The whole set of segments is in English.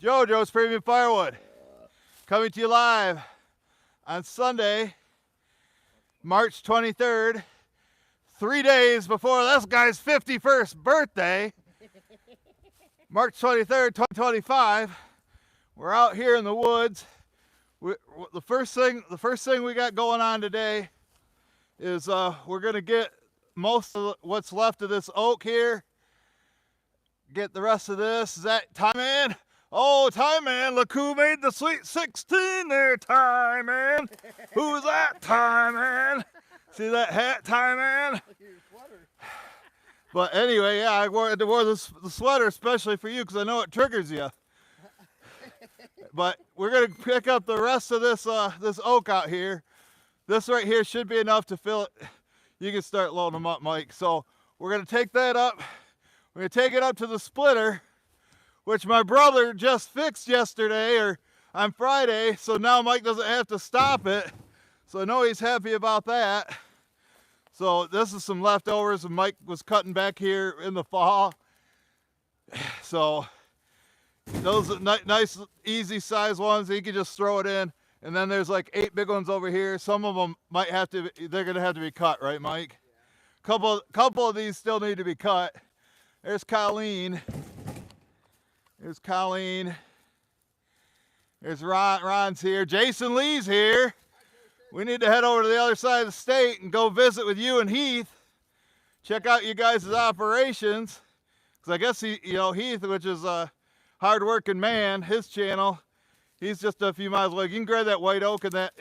JoJo's Premium Firewood, coming to you live on Sunday, March 23rd, 3 days before this guy's 51st birthday. March 23rd, 2025. We're out here in the woods. The first thing we got going on today is we're gonna get most of what's left of this oak here. Get the rest of this. Is that Time Man? Oh, Time Man, look who made the Sweet 16 there, Time Man. Who's that, Time Man? See that hat, Time Man? But anyway, yeah, I wore the sweater especially for you because I know it triggers you. But we're going to pick up the rest of this this oak out here. This right here should be enough to fill it. You can start loading them up, Mike. So we're going to take that up. We're going to take it up to the splitter, which my brother just fixed yesterday or on Friday. So now Mike doesn't have to stop it. So I know he's happy about that. So this is some leftovers Mike was cutting back here in the fall. So those are nice, easy size ones. You can just throw it in. And then there's like 8 big ones over here. Some of them might have to, they're going to have to be cut, right, Mike? Yeah. Couple of these still need to be cut. There's Colleen. There's Colleen. There's Ron. Ron's here. Jason Lee's here. We need to head over to the other side of the state and go visit with you and Heath. Check out you guys' operations. Because I guess Heath, which is a hard-working man, his channel, he's just a few miles away. You can grab that white oak and that.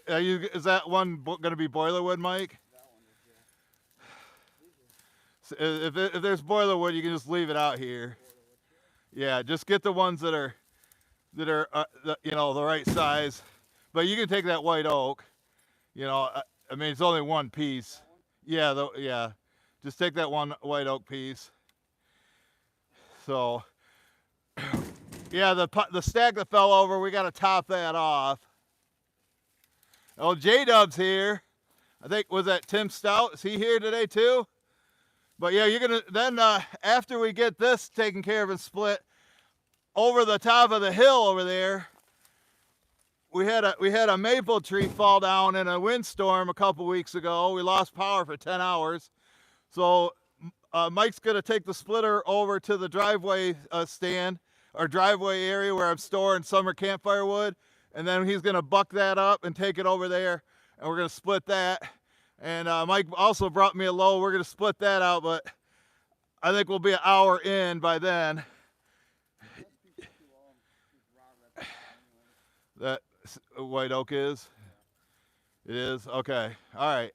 Is that one going to be boiler wood, Mike? If there's boiler wood, you can just leave it out here. Yeah, just get the ones that are the right size. But you can take that white oak. I mean, it's only one piece. Yeah, yeah. Just take that one white oak piece. So, yeah, the stack that fell over, we got to top that off. Oh, J-Dub's here. I think, was that Tim Stout? Is he here today too? But yeah, you're gonna then after we get this taken care of and split, over the top of the hill over there, we had a maple tree fall down in a windstorm a couple weeks ago. We lost power for 10 hours. So Mike's gonna take the splitter over to the driveway stand or driveway area where I'm storing summer campfire wood, and then he's gonna buck that up and take it over there, and we're gonna split that. And Mike also brought me a load. We're going to split that out, but I think we'll be an hour in by then. That white oak is? It is? Okay. All right.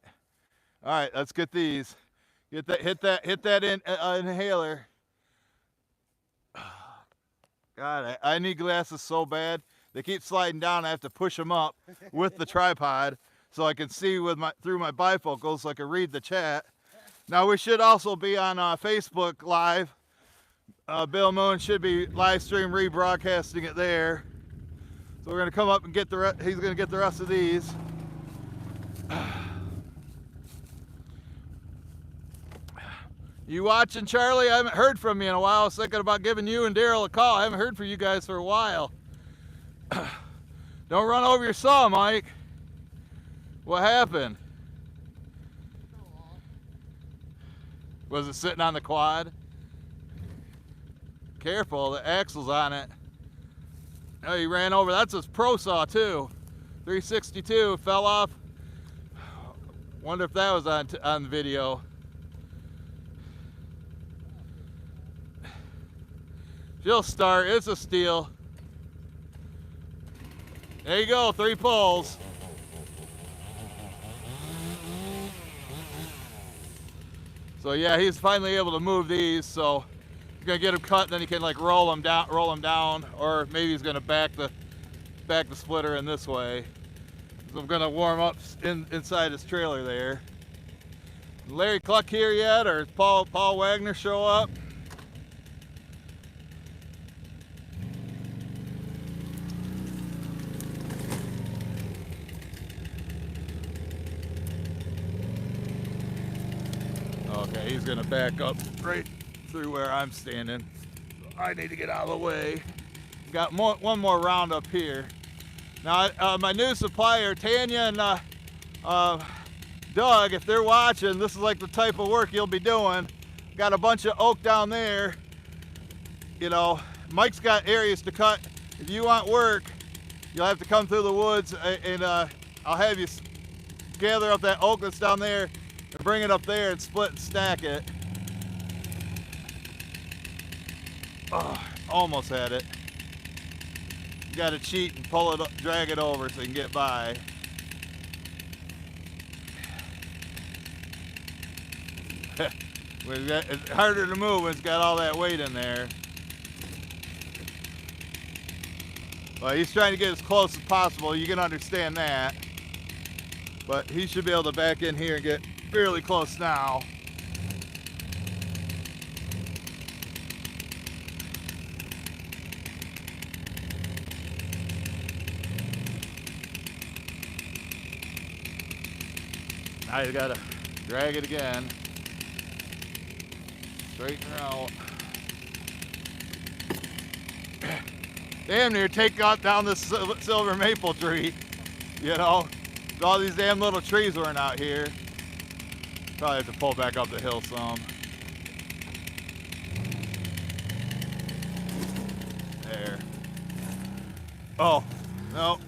All right, let's get these. Hit that inhaler. God, I need glasses so bad. They keep sliding down. I have to push them up with the tripod, so I can see through my bifocals so I can read the chat. Now we should also be on Facebook Live. Bill Moon should be live stream rebroadcasting it there. So we're gonna come up and he's gonna get the rest of these. You watching, Charlie? I haven't heard from you in a while. I was thinking about giving you and Daryl a call. I haven't heard from you guys for a while. Don't run over your saw, Mike. What happened? Was it sitting on the quad? Careful, the axle's on it. Oh, he ran over. That's his pro saw too. 362 fell off. Wonder if that was on video. She'll start. It's a Stihl. There you go. 3 pulls. So yeah, he's finally able to move these. So you're gonna get them cut, and then he can like roll them down, or maybe he's gonna back the splitter in this way. So I'm gonna warm up inside his trailer there. Larry Cluck here yet, or Paul Wagner show up? Okay, he's gonna back up right through where I'm standing. So I need to get out of the way. got one more round up here. Now, my new supplier, Tanya and Doug, if they're watching, this is like the type of work you'll be doing. Got a bunch of oak down there. You know, Mike's got areas to cut. If you want work, you'll have to come through the woods, and I'll have you gather up that oak that's down there and bring it up there and split and stack it. Oh, almost had it. You gotta cheat and pull it up, drag it over so you can get by. It's harder to move when it's got all that weight in there. Well, he's trying to get as close as possible. You can understand that. But he should be able to back in here and get fairly close now. Now you gotta drag it again. Straighten her out. Damn near take out down this silver maple tree, you know. All these damn little trees weren't out here. Probably have to pull back up the hill some. There. Oh, no.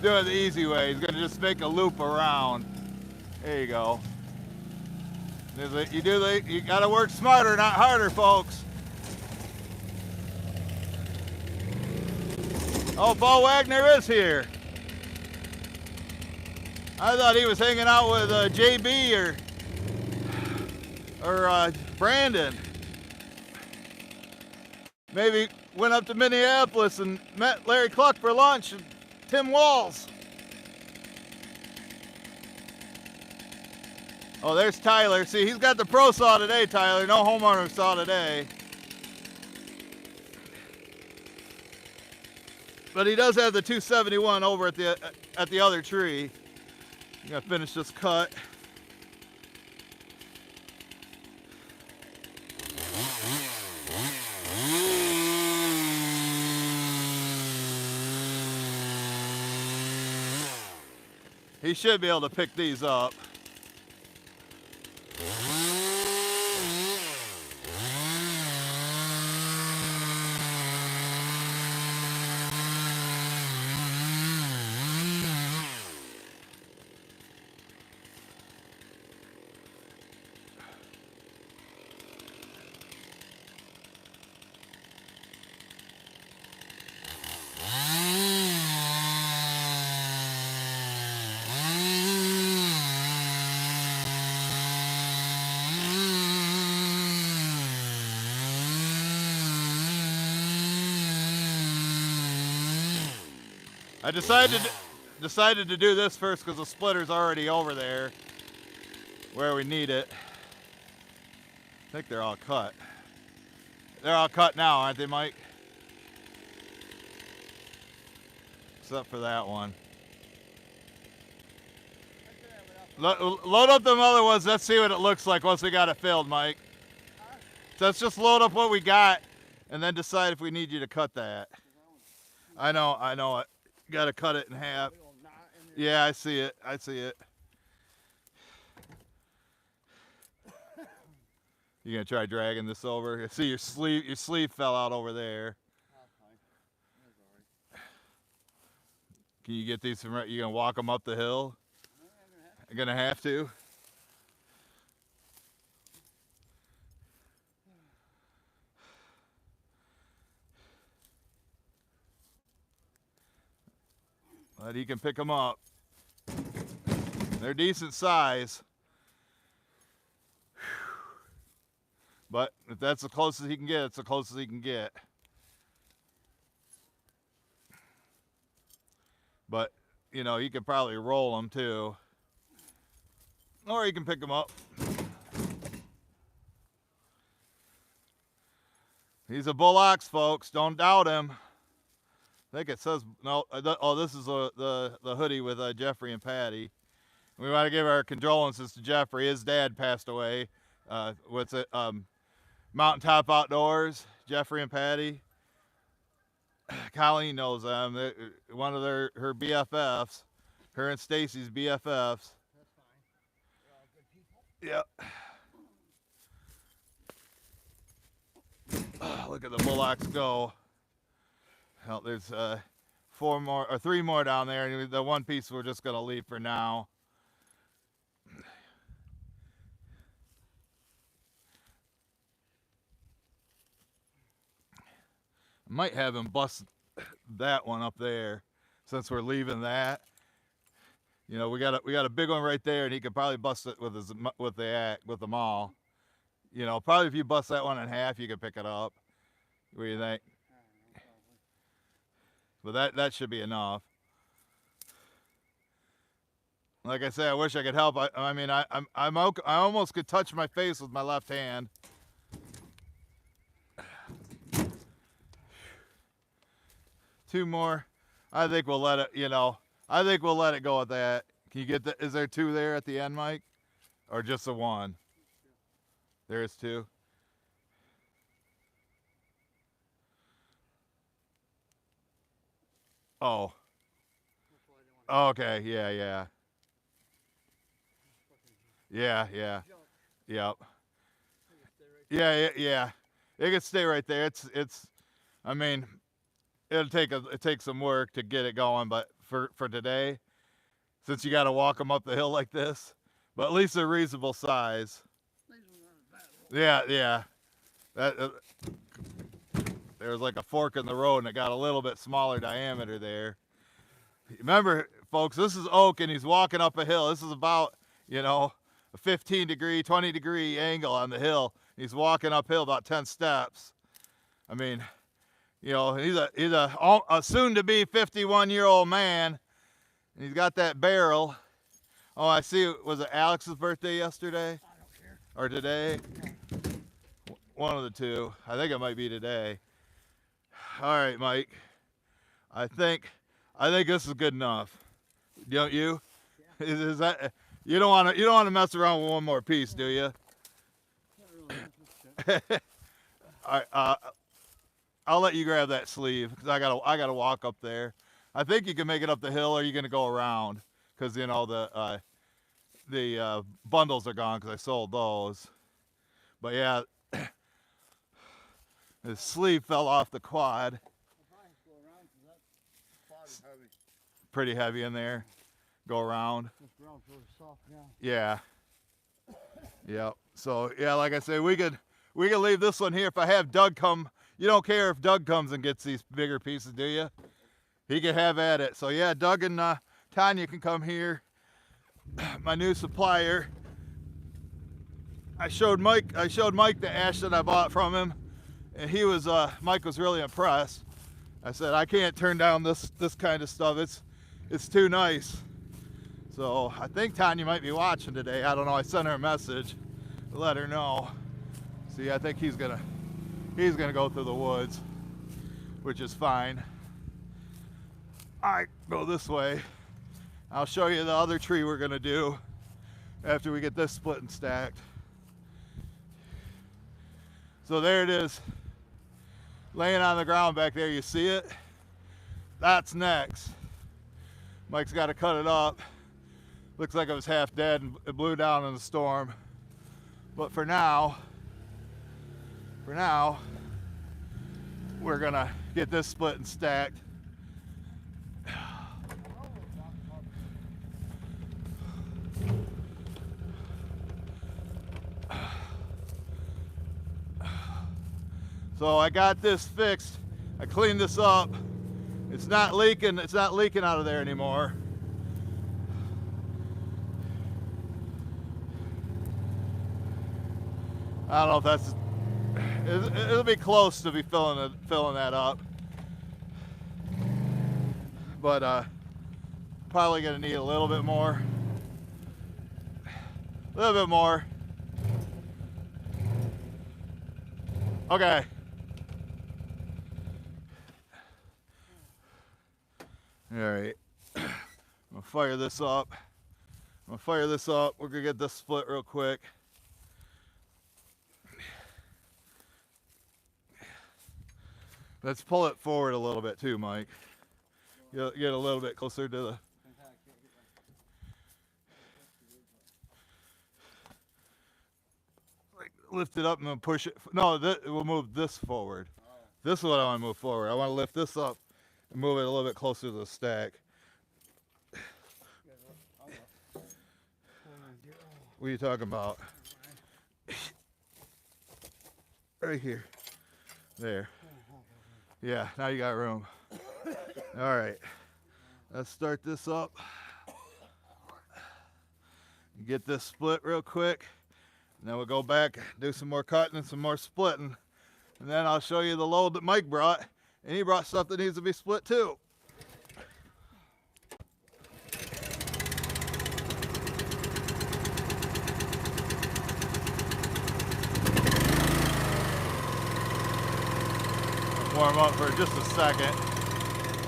Do it the easy way. He's gonna just make a loop around. There you go. You gotta work smarter, not harder, folks. Oh, Paul Wagner is here. I thought he was hanging out with JB or Brandon. Maybe went up to Minneapolis and met Larry Cluck for lunch and Tim Walls. Oh, there's Tyler. See, he's got the pro saw today, Tyler. No homeowner saw today. But he does have the 271 over at the other tree. I'm gonna finish this cut. He should be able to pick these up. I decided to do this first because the splitter's already over there where we need it. I think they're all cut. They're all cut now, aren't they, Mike? Except for that one. Load up them other ones. Let's see what it looks like once we got it filled, Mike. So let's just load up what we got and then decide if we need you to cut that. I know it. You gotta cut it in half. Yeah, I see it. You gonna try dragging this over? I see your sleeve fell out over there. Can you get these from right? You gonna walk them up the hill? I'm gonna have to. But he can pick them up. They're decent size. But if that's the closest he can get, it's the closest he can get. But, you know, you could probably roll them too. Or you can pick them up. He's a bull ox, folks. Don't doubt him. I think it says, no, oh, this is the hoodie with Jeffrey and Patty. We want to give our condolences to Jeffrey. His dad passed away. What's it? Mountaintop Outdoors, Jeffrey and Patty. Colleen knows them. One of her BFFs, her and Stacy's BFFs. That's fine. They're all good people. Yep. Look at the bullocks go. Well, there's 4 more or 3 more down there, and the one piece we're just gonna leave for now. Might have him bust that one up there, since we're leaving that. You know, we got a big one right there, and he could probably bust it with them all. You know, probably if you bust that one in half, you could pick it up. What do you think? I don't know, But that should be enough. Like I say, I wish I could help. I mean, I almost could touch my face with my left hand. Two more. I think we'll let it. You know, I think we'll let it go at that. Can you get the? Is there 2 there at the end, Mike, or just the 1? There is 2. Oh. Okay. Yeah. Yep. Yeah. It can stay right there. It's. I mean, it takes some work to get it going, but for today, since you got to walk them up the hill like this, but at least they're reasonable size. Yeah. That there was like a fork in the road, and it got a little bit smaller diameter there. Remember, folks, this is oak, and he's walking up a hill. This is about, you know, a 15 degree, 20 degree angle on the hill. He's walking uphill about 10 steps. I mean, you know, he's a soon-to-be 51-year-old man, and he's got that barrel. Oh, I see. Was it Alex's birthday yesterday? I don't care. Or today? One of the 2. I think it might be today. All right, Mike. I think this is good enough. Don't you? Yeah. Is that you don't want to mess around with one more piece, do you? Not really. All right, I'll let you grab that sleeve because I gotta walk up there. I think you can make it up the hill, or you're gonna go around because you know the bundles are gone because I sold those. But yeah, the sleeve fell off the quad. Pretty heavy in there. Go around. This ground's really soft now. Yeah. Yep. So yeah, like I say, we could leave this one here. If I have Doug come, you don't care if Doug comes and gets these bigger pieces, do you? He can have at it. So yeah, Doug and Tanya can come here. My new supplier. I showed Mike the ash that I bought from him, and Mike was really impressed. I said, I can't turn down this kind of stuff. It's too nice. So I think Tanya might be watching today. I don't know. I sent her a message to let her know. See, I think he's gonna go through the woods, which is fine. All right, go this way. I'll show you the other tree we're gonna do after we get this split and stacked. So there it is, laying on the ground back there. You see it? That's next. Mike's got to cut it up. Looks like it was half dead and it blew down in the storm. But for now, we're gonna get this split and stacked. So I got this fixed. I cleaned this up. It's not leaking out of there anymore. I don't know if that's, it'll be close to be filling that up. But probably gonna need a little bit more. A little bit more. Okay. All right. I'm gonna fire this up. We're gonna get this split real quick. Let's pull it forward a little bit too, Mike. Get a little bit closer to the. Lift it up and then push it. No, we'll move this forward. This is what I want to move forward. I want to lift this up and move it a little bit closer to the stack. What are you talking about? Right here. There. Yeah, now you got room. All right. Let's start this up. Get this split real quick. And then we'll go back, do some more cutting and some more splitting. And then I'll show you the load that Mike brought. And he brought stuff that needs to be split too. Warm up for just a second.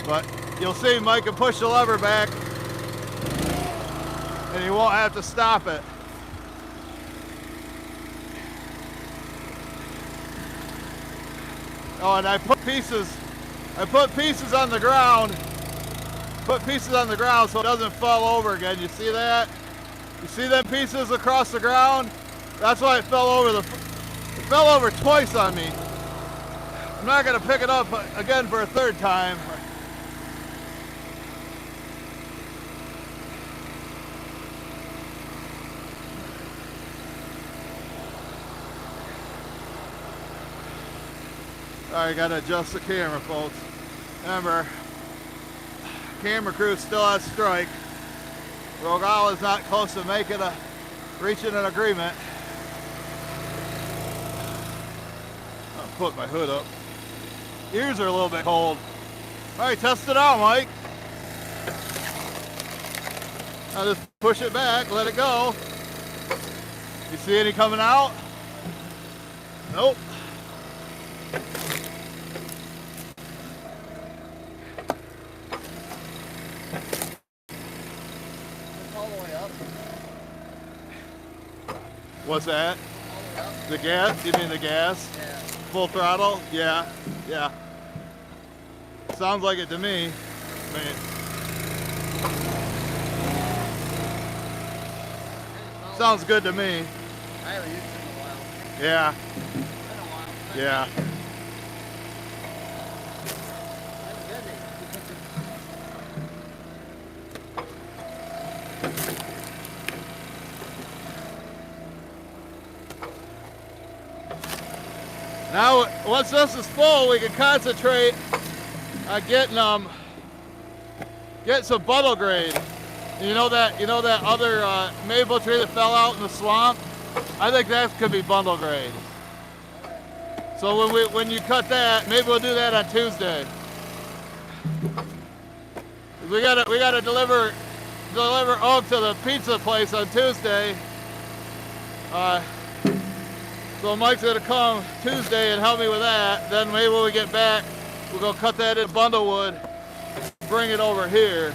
But you'll see Mike can push the lever back and he won't have to stop it. Oh, and I put pieces on the ground. Put pieces on the ground so it doesn't fall over again. You see that? You see them pieces across the ground? That's why it fell over. It fell over twice on me. I'm not gonna pick it up again for a third time. All right, gotta adjust the camera, folks. Remember, camera crew still on strike. Rogala's not close to reaching an agreement. I'll put my hood up. Ears are a little bit cold. All right, test it out, Mike. Now just push it back, let it go. You see any coming out? Nope. What's that? The gas? You mean the gas? Yeah. Full throttle? Yeah. Yeah. Sounds like it to me. I mean, sounds good to me. I haven't used it in a while. Yeah. Been a while. Yeah. Now, once this is full, we can concentrate on getting some bundle grade. You know that other maple tree that fell out in the swamp? I think that could be bundle grade. So when you cut that, maybe we'll do that on Tuesday. We gotta deliver oak to the pizza place on Tuesday. So Mike's gonna come Tuesday and help me with that. Then maybe when we get back, we'll go cut that in bundle wood, bring it over here.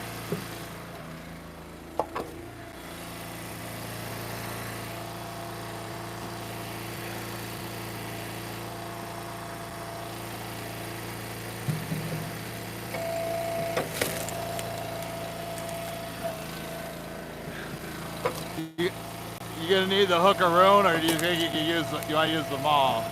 You gonna need the hookaroon, or do you think you want to use the maul?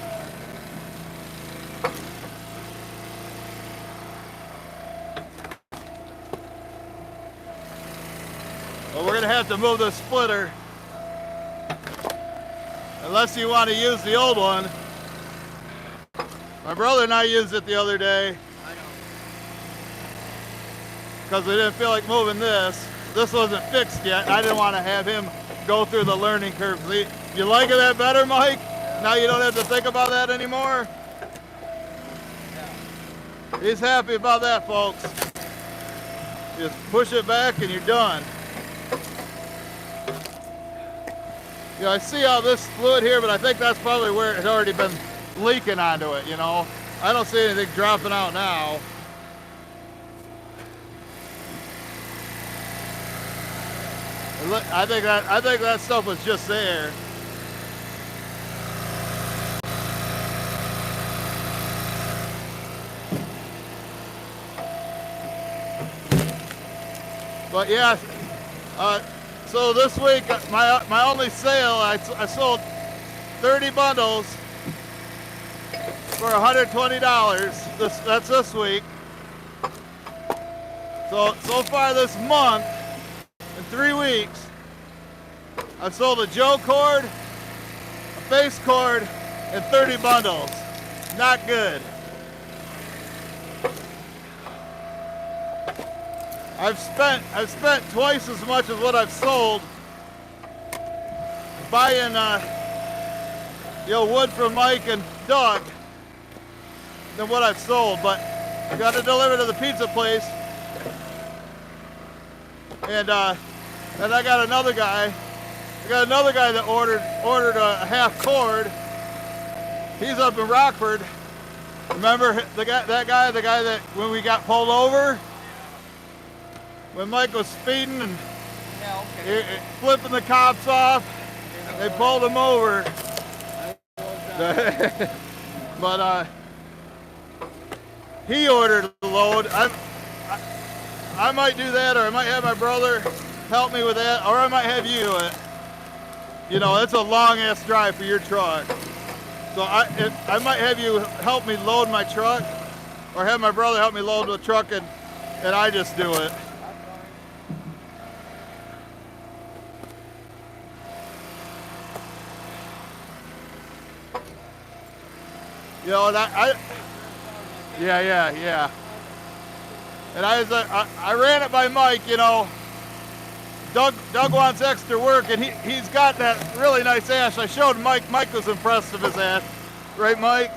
Well, we're gonna have to move the splitter, unless you want to use the old one. My brother and I used it the other day because we didn't feel like moving this. This wasn't fixed yet. I didn't want to have him go through the learning curve. You liking that better, Mike? Now you don't have to think about that anymore? He's happy about that, folks. Just push it back and you're done. You know, I see all this fluid here, but I think that's probably where it had already been leaking onto it, you know? I don't see anything dropping out now. I think that stuff was just there. But yeah, so this week my only sale, I sold 30 bundles for $120. That's this week. So far this month, in 3 weeks, I've sold a Joe cord, a face cord, and 30 bundles. Not good. I've spent twice as much as what I've sold buying wood from Mike and Doug than what I've sold, but I got to deliver to the pizza place, and I got another guy. I got another guy that ordered a half cord. He's up in Rockford. Remember the guy that when we got pulled over, when Mike was speeding and flipping the cops off, they pulled him over. But he ordered the load. I might do that, or I might have my brother help me with that, or I might have you do it. You know, it's a long ass drive for your truck. So I might have you help me load my truck, or have my brother help me load the truck, and I just do it. You know, yeah. And I ran it by Mike, you know. Doug wants extra work, and he's got that really nice ash. I showed Mike. Mike was impressed with his ash. Right, Mike?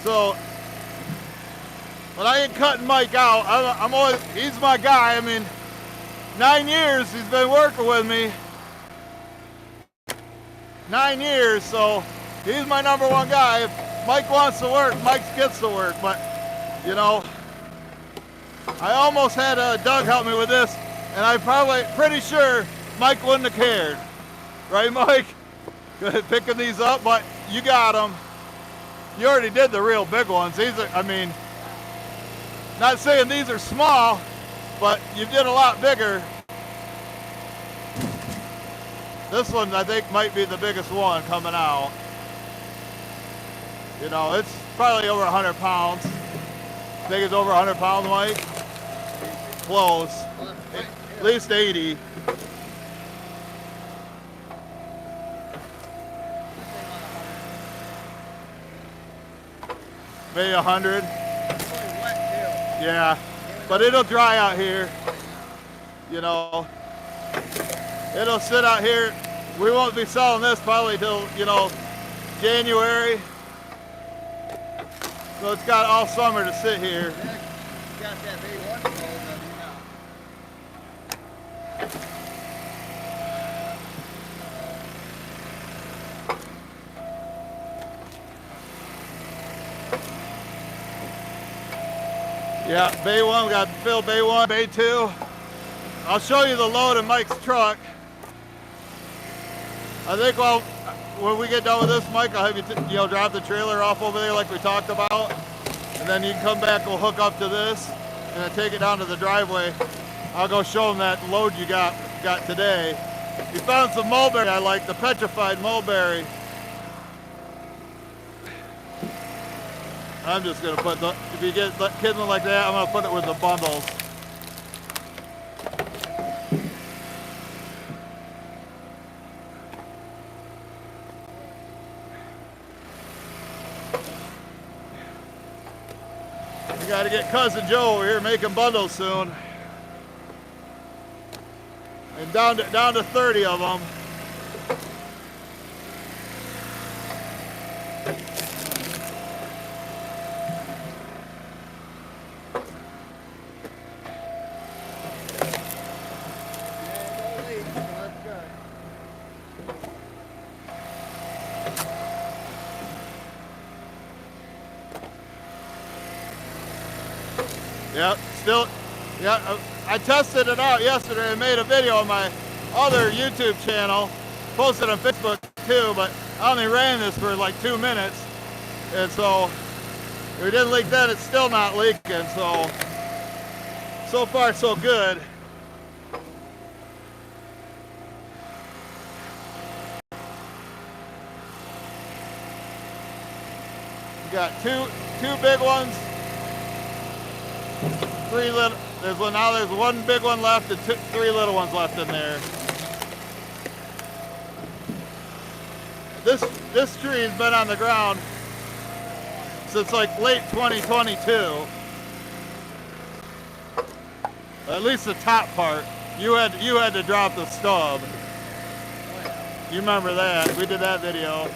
So, but I ain't cutting Mike out. I'm always, he's my guy. I mean, 9 years he's been working with me. 9 years, so he's my number one guy. If Mike wants to work, Mike gets to work. But, you know, I almost had Doug help me with this, and I'm pretty sure Mike wouldn't have cared. Right, Mike? Picking these up, but you got them. You already did the real big ones. These are, I mean, not saying these are small, but you did a lot bigger. This one, I think, might be the biggest one coming out. You know, it's probably over 100 pounds. I think it's over 100 pounds, Mike. Close. At least 80. Maybe 100. Yeah, but it'll dry out here. You know, it'll sit out here. We won't be selling this probably till, you know, January. So it's got all summer to sit here. Got that big one rolled up Yeah, bay one, we got Phil bay one, bay two. I'll show you the load in Mike's truck. I think, well, when we get done with this, Mike, I'll have you, drop the trailer off over there like we talked about. And then you can come back, we'll hook up to this, and then take it down to the driveway. I'll go show them that load you got today. We found some mulberry I like, the petrified mulberry. I'm just gonna put the, if you get kindling like that, I'm gonna put it with the bundles. We gotta get Cousin Joe over here making bundles soon. And down to 30 of them. Yep, still, yeah, I tested it out yesterday and made a video on my other YouTube channel, posted on Facebook too, but I only ran this for like 2 minutes, and so if it didn't leak then, it's still not leaking, so far so good. got two big ones, three little. Now there's one big one left and three little ones left in there. This tree has been on the ground since like late 2022. At least the top part. You had to drop the stub. You remember that? We did that video.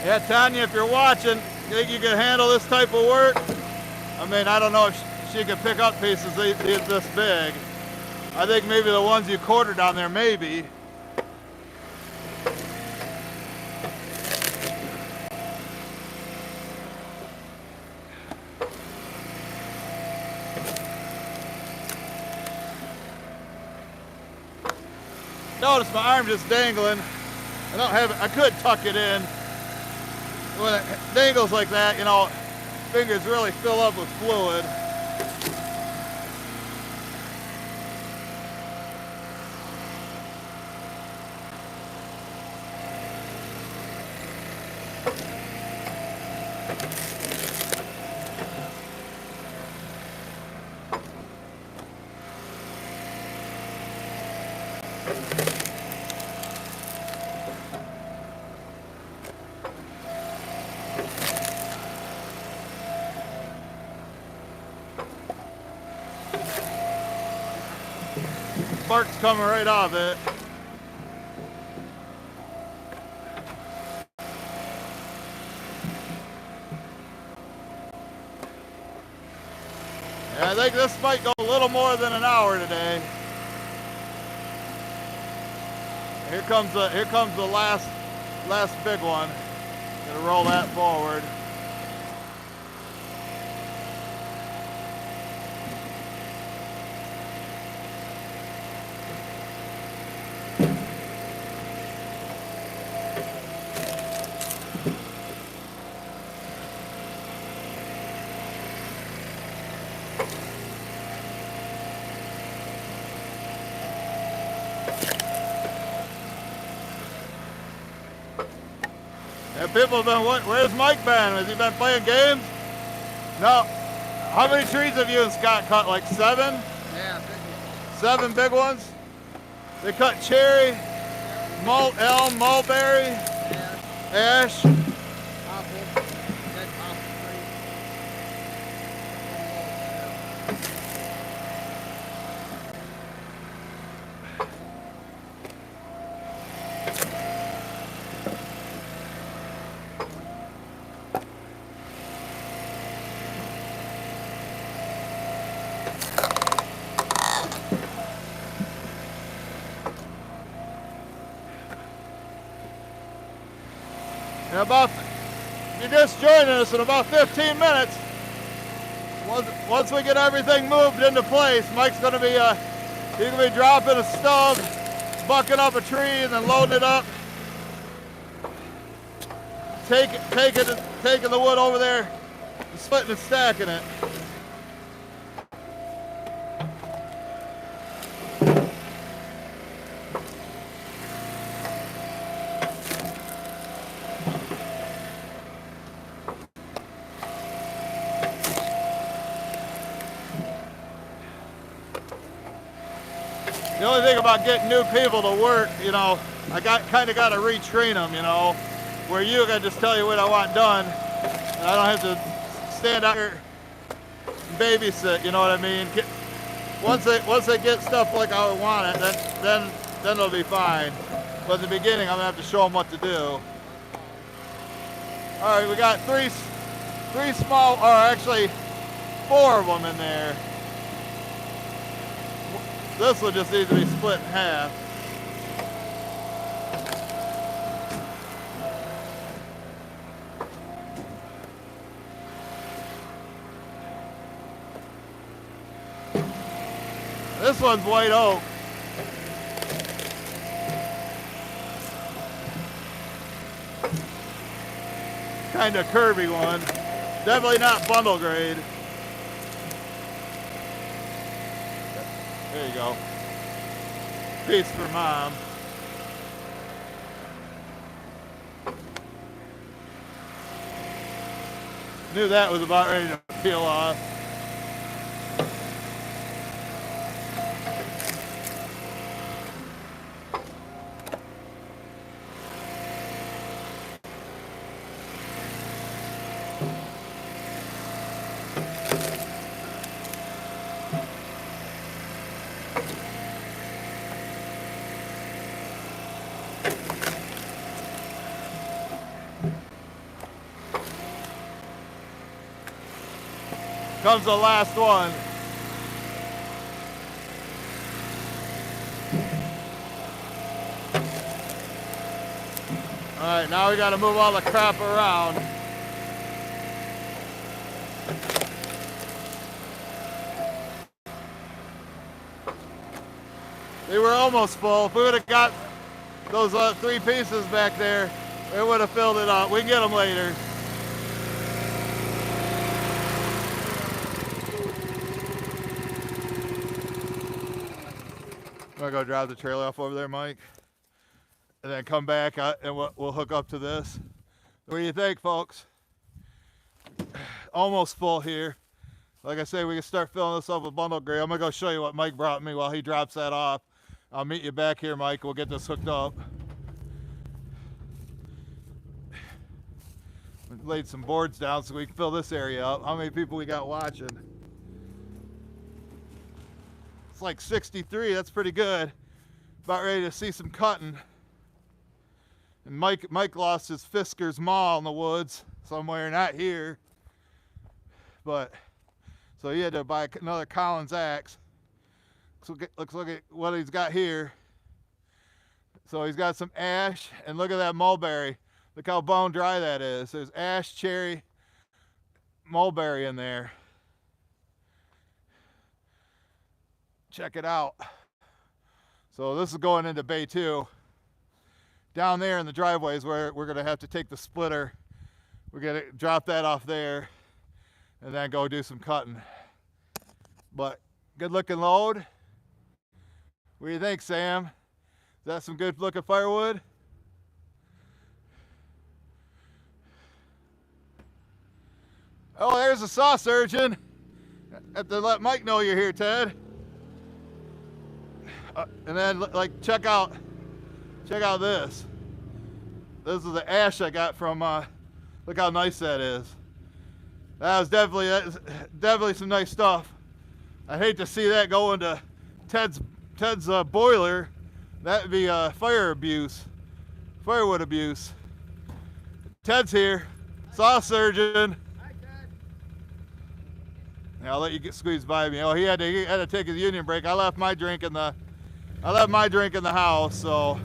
Yeah, Tanya, if you're watching, you think you can handle this type of work? I mean, I don't know if she could pick up pieces this big. I think maybe the ones you quartered down there, maybe. Notice my arm just dangling. I could tuck it in. When it dangles like that, you know, fingers really fill up with fluid. Sparks coming right off it. Yeah, I think this might go a little more than an hour today. Here comes the last big one. Gonna roll that forward. Yeah, people have been, where's Mike been? Has he been playing games? No. How many trees have you and Scott cut? Like 7? Yeah, big one. 7 big ones? They cut cherry, elm, mulberry, Yeah, ash. apple, dead apple tree. You're just joining us in about 15 minutes. Once we get everything moved into place, Mike's gonna be he's gonna be dropping a stub, bucking up a tree, and then loading it up. Taking the wood over there, and splitting and stacking it. The only thing about getting new people to work, you know, I kind of got to retrain them, you know, where you can just tell you what I want done, and I don't have to stand out here and babysit, you know what I mean? Once they get stuff like I want it, then they'll be fine. But in the beginning, I'm gonna have to show them what to do. All right, we got three small, or actually 4 of them in there. This will just need to be split in half. This one's white oak. Kind of curvy one. Definitely not bundle grade. There you go. Piece for Mom. Knew that was about ready to peel off. Comes the last one. All right, now we got to move all the crap around. They were almost full. If we would have got those 3 pieces back there, it would have filled it up. We can get them later. I'm gonna go drive the trailer off over there, Mike, and then come back and we'll hook up to this. What do you think, folks? Almost full here. Like I say, we can start filling this up with bundle gray. I'm gonna go show you what Mike brought me while he drops that off. I'll meet you back here, Mike. We'll get this hooked up. We laid some boards down so we can fill this area up. How many people we got watching? It's like 63, that's pretty good. About ready to see some cutting. And Mike lost his Fisker's maul in the woods somewhere, not here. But, so he had to buy another Collins axe. Looks like what he's got here. So he's got some ash, and look at that mulberry. Look how bone dry that is. There's ash, cherry, mulberry in there. Check it out. So this is going into bay 2. Down there in the driveway is where we're gonna have to take the splitter. We're gonna drop that off there and then go do some cutting. But good looking load. What do you think, Sam? Is that some good looking firewood? Oh, there's a saw surgeon. Have to let Mike know you're here, Ted. And then, like, check out this. This is the ash I got from. Look how nice that is. That was definitely some nice stuff. I hate to see that go into Ted's boiler. That'd be firewood abuse. Ted's here, saw surgeon. Hi, Ted. Yeah, I'll let you get squeezed by me. Oh, he had to take his union break. I left my drink in the house, so.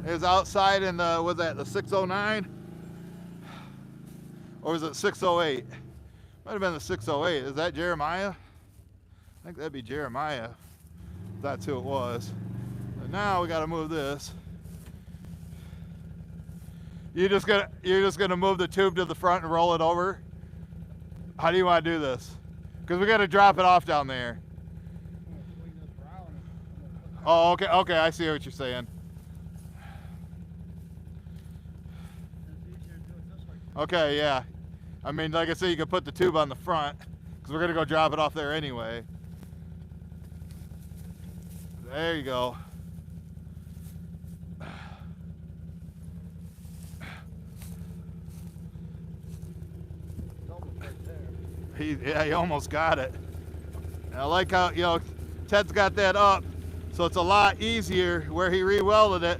It was outside in the, was that the 609? Or was it 608? Might have been the 608. Is that Jeremiah? I think that'd be Jeremiah. That's who it was. And now we gotta move this. You're just gonna move the tube to the front and roll it over? How do you want to do this? Because we gotta drop it off down there. Oh, okay, I see what you're saying. Okay, yeah. I mean, like I said, you could put the tube on the front because we're gonna go drop it off there anyway. There you go. He almost got it. And I like how, you know, Ted's got that up, so it's a lot easier where he re-welded it.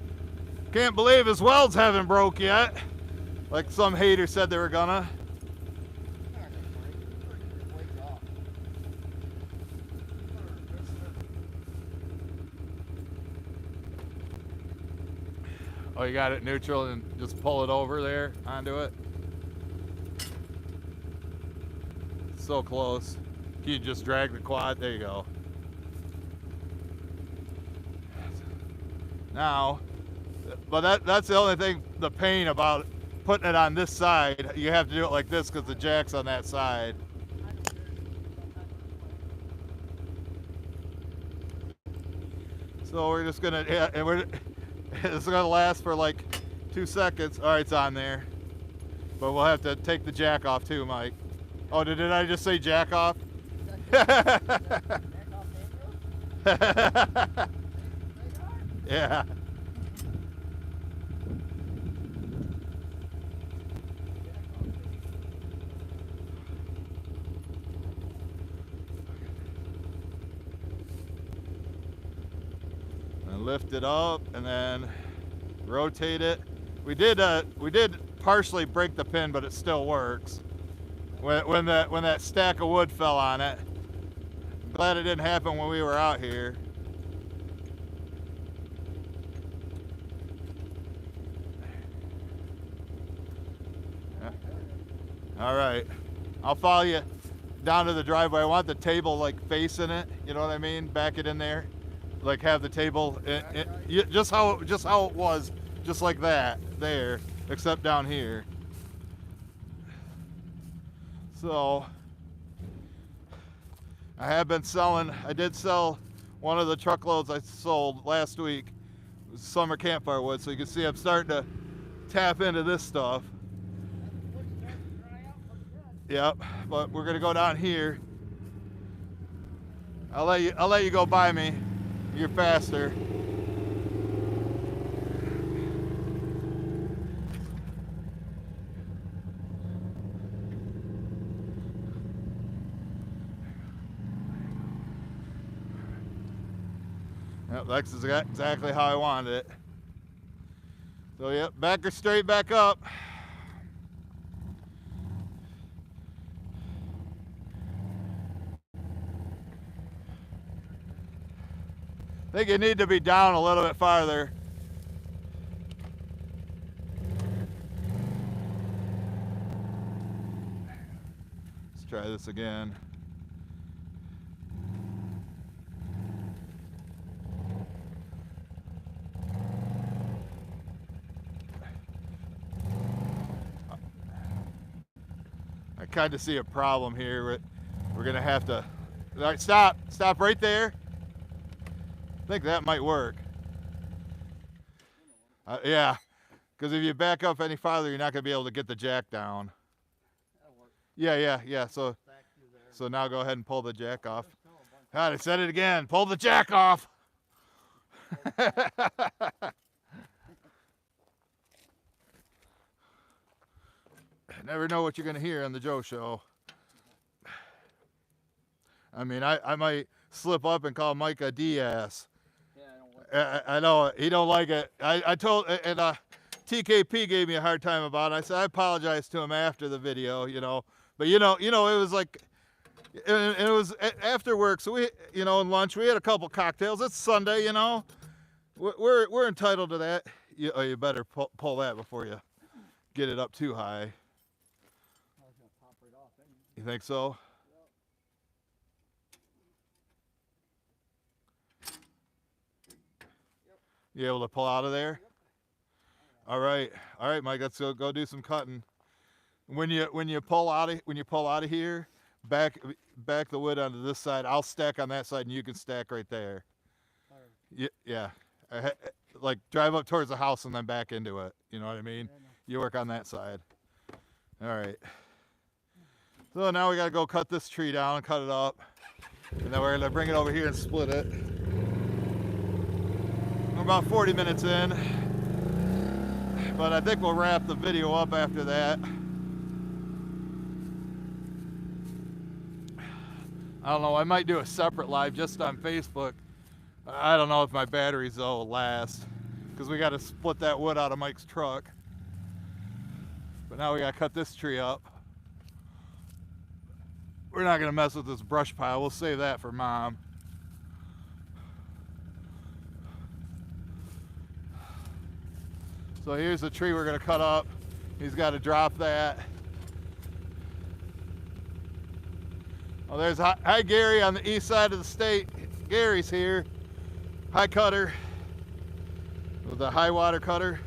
Can't believe his welds haven't broke yet, like some hater said they were gonna. Oh, you got it neutral and just pull it over there onto it. So close. You just drag the quad. There you go. Now, but that's the only thing, the pain about putting it on this side, you have to do it like this because the jack's on that side. So we're just gonna, yeah, and it's gonna last for like 2 seconds. All right, it's on there. But we'll have to take the jack off too, Mike. Oh, did I just say jack off? Yeah. And lift it up and then rotate it. We did partially break the pin, but it still works. When that stack of wood fell on it. I'm glad it didn't happen when we were out here. All right, I'll follow you down to the driveway. I want the table like facing it. You know what I mean? Back it in there, like have the table just how it was, just like that there, except down here. So I have been selling. I did sell one of the truckloads I sold last week. It was summer campfire wood, so you can see I'm starting to tap into this stuff. Yep, but we're gonna go down here. I'll let you go by me. You're faster. Yep, that's exactly how I wanted it. So yep, back her straight back up. I think you need to be down a little bit farther. Let's try this again. I kind of see a problem here. We're gonna have to. All right, stop right there. I think that might work. Yeah, because if you back up any farther, you're not going to be able to get the jack down. Yeah. So now go ahead and pull the jack off. God, I said it again. Pull the jack off. Never know what you're going to hear on the Joe Show. I mean, I might slip up and call Mike a D-ass. I know he don't like it. I told, and TKP gave me a hard time about it. I said I apologized to him after the video, you know. But it was like, and it was after work, so we, in lunch we had a couple cocktails. It's Sunday, you know. We're entitled to that. You better pull that before you get it up too high. You think so? You able to pull out of there? All right, Mike. Let's go do some cutting. When you pull out of here, back the wood onto this side. I'll stack on that side, and you can stack right there. Yeah. Like drive up towards the house and then back into it. You know what I mean? You work on that side. All right. So now we gotta go cut this tree down, cut it up, and then we're gonna bring it over here and split it. We're about 40 minutes in, but I think we'll wrap the video up after that. I don't know, I might do a separate live just on Facebook. I don't know if my batteries though will last, because we got to split that wood out of Mike's truck. But now we got to cut this tree up. We're not going to mess with this brush pile. We'll save that for Mom. So here's the tree we're going to cut up. He's got to drop that. Oh, there's hi Gary on the east side of the state. Gary's here. Hi Cutter with the high water cutter.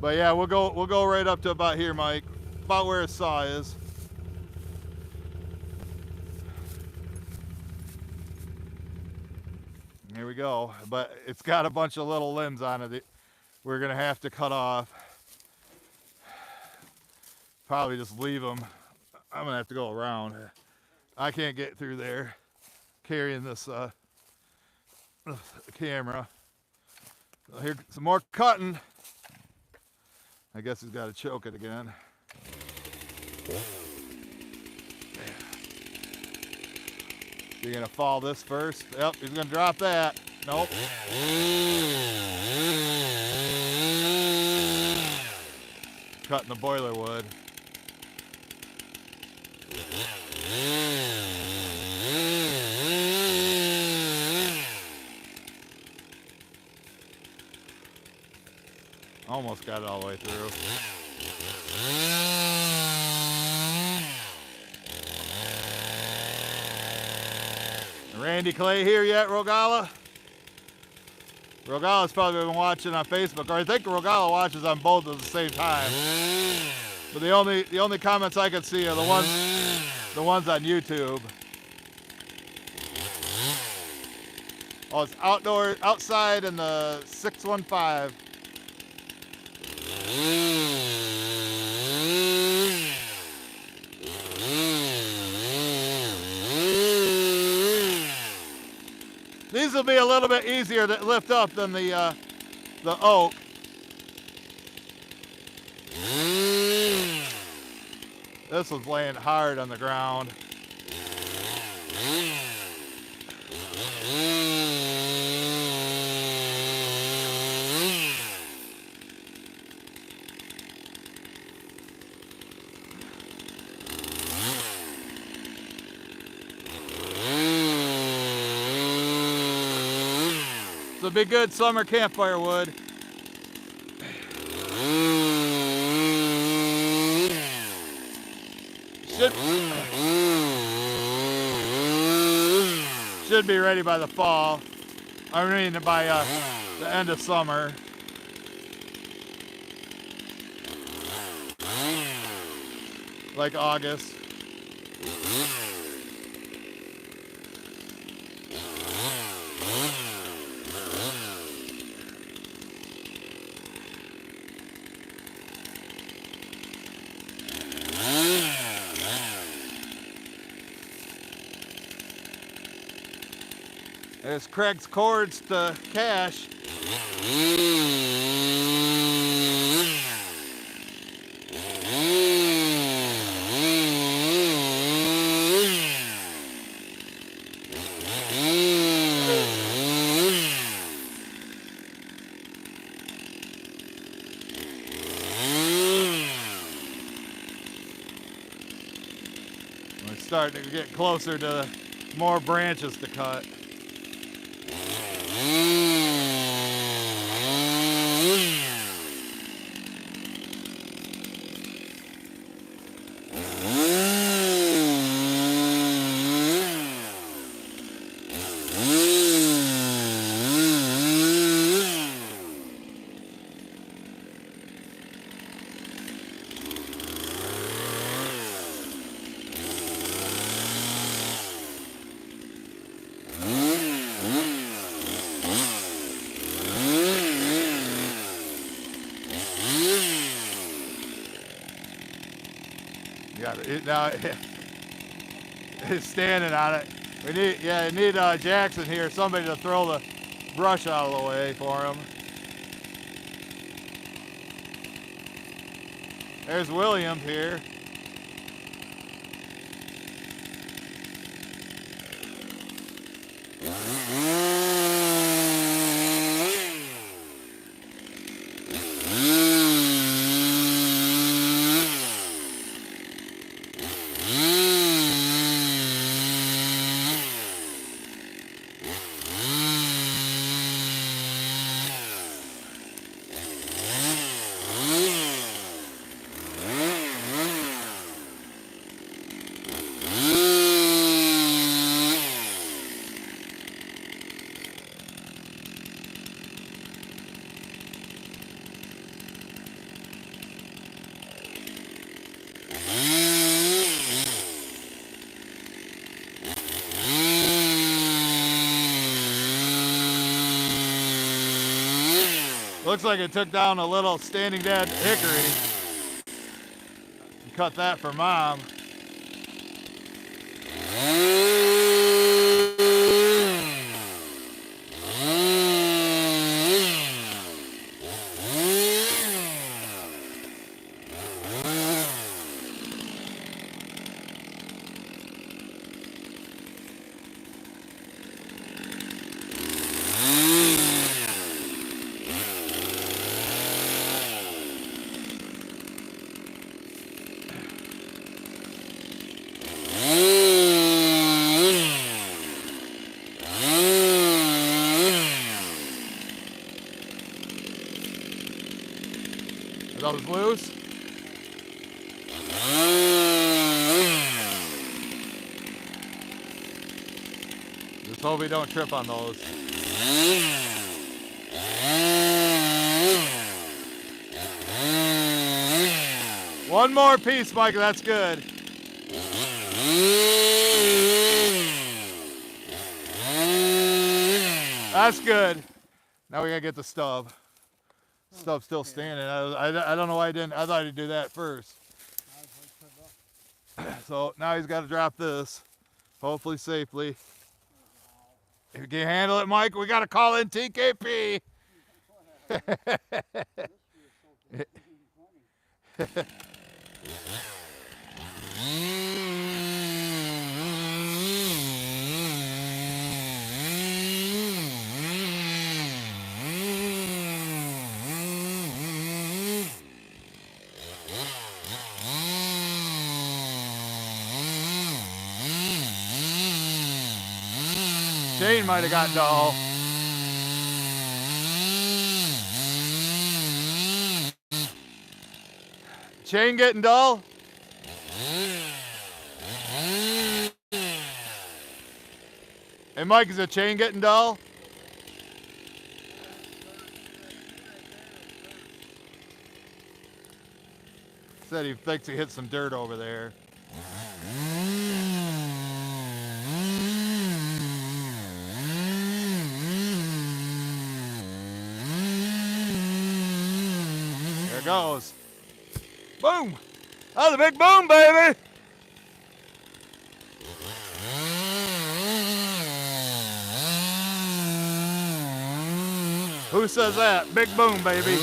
But yeah, we'll go right up to about here, Mike. About where his saw is. Here we go. But it's got a bunch of little limbs on it that we're gonna have to cut off. Probably just leave them. I'm gonna have to go around. I can't get through there carrying this camera. So here's some more cutting. I guess he's got to choke it again. You're gonna fall this first. Yep, he's gonna drop that. Nope. Cutting the boiler wood. Almost got it all the way through. Randy Clay here yet, Rogala? Rogala's probably been watching on Facebook, or I think Rogala watches on both at the same time. But the only comments I can see are the ones on YouTube. Oh, it's outside in the 615. These will be a little bit easier to lift up than the oak. This was laying hard on the ground. It'll be good summer campfire wood. Should be ready by the fall. I mean by the end of summer. Like August. There's Craig's cords to cache. We're starting to get closer to more branches to cut. Now he's standing on it. We need Jackson here, somebody to throw the brush out of the way for him. There's William here. Looks like it took down a little standing dead hickory. Cut that for Mom. Are those loose? Just hope we don't trip on those. One more piece, Mike, that's good. That's good. Now we gotta get the stub. Stub's still standing. I don't know why I didn't. I thought he'd do that first. So now he's got to drop this, hopefully safely. If you can handle it, Mike, we got to call in TKP. Chain might have got dull. Chain getting dull? Hey Mike, is the chain getting dull? Said he thinks he hit some dirt over there. There it goes. Boom! Oh, the big boom, baby! Who says that? Big boom, baby.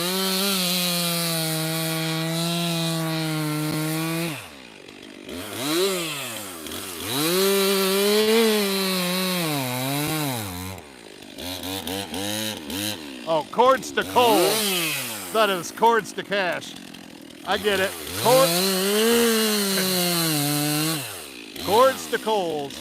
Oh, cords to coal. Thought it was cords to cash. I get it. Cords to coals.